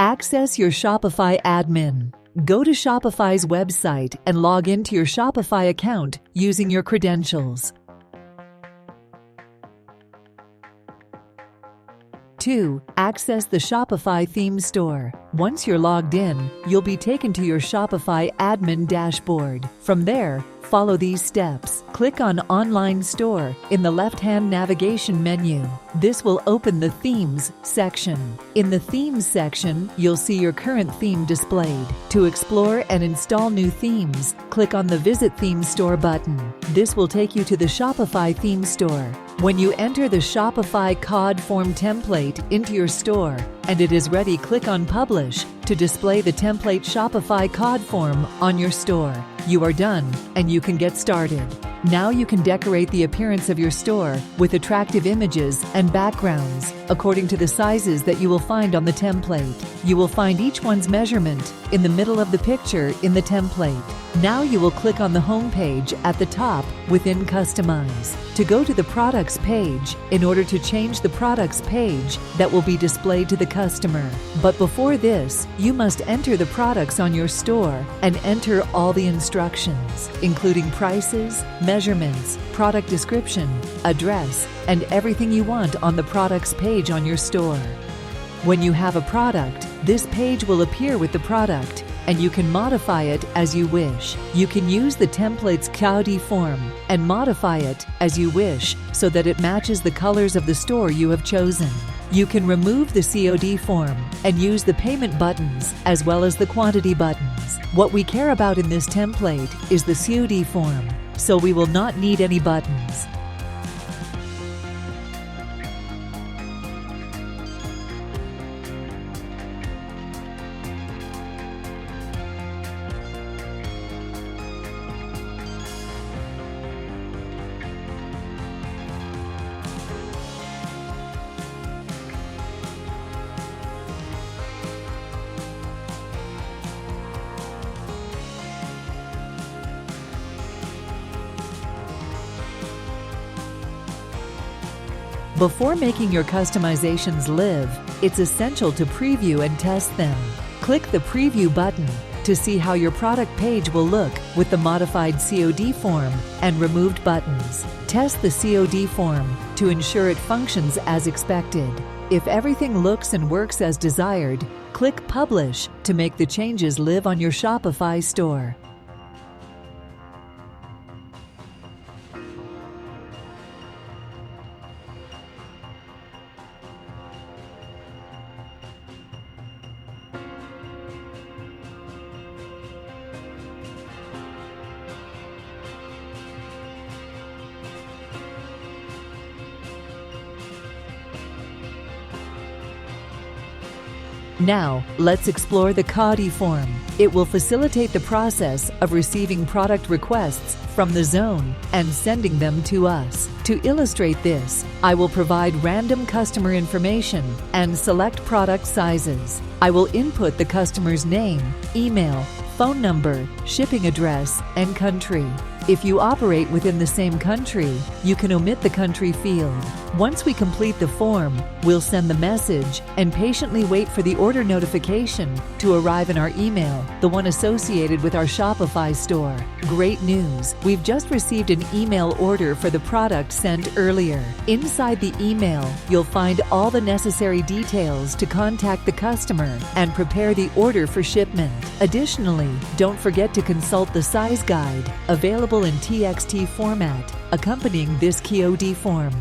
Access your Shopify admin. Go to Shopify's website and log into your Shopify account using your credentials. 2. Access the Shopify theme store. Once you're logged in, you'll be taken to your Shopify admin dashboard. From there, follow these steps. Click on Online Store in the left-hand navigation menu. This will open the Themes section. In the Themes section, you'll see your current theme displayed. To explore and install new themes, click on the Visit Theme Store button. This will take you to the Shopify theme store. When you enter the Shopify COD Form template into your store and it is ready, click on Publish to display the template Shopify COD Form on your store. You are done and you can get started. Now you can decorate the appearance of your store with attractive images and backgrounds according to the sizes that you will find on the template. You will find each one's measurement in the middle of the picture in the template. Now you will click on the home page at the top within Customize to go to the Products page in order to change the Products page that will be displayed to the customer. But before this, you must enter the products on your store and enter all the instructions, including prices, measurements, product description, address, and everything you want on the Products page on your store. When you have a product, this page will appear with the product, and you can modify it as you wish. You can use the template's COD form and modify it as you wish so that it matches the colors of the store you have chosen. You can remove the COD form and use the payment buttons as well as the quantity buttons. What we care about in this template is the COD form, so we will not need any buttons. Before making your customizations live, it's essential to preview and test them. Click the Preview button to see how your product page will look with the modified COD form and removed buttons. Test the COD form to ensure it functions as expected. If everything looks and works as desired, click Publish to make the changes live on your Shopify store. Now, let's explore the COD form. It will facilitate the process of receiving product requests from the zone and sending them to us. To illustrate this, I will provide random customer information and select product sizes. I will input the customer's name, email, phone number, shipping address, and country. If you operate within the same country, you can omit the country field. Once we complete the form, we'll send the message and patiently wait for the order notification to arrive in our email, the one associated with our Shopify store. Great news! We've just received an email order for the product sent earlier. Inside the email, you'll find all the necessary details to contact the customer and prepare the order for shipment. Additionally, don't forget to consult the size guide available in TXT format accompanying this COD form.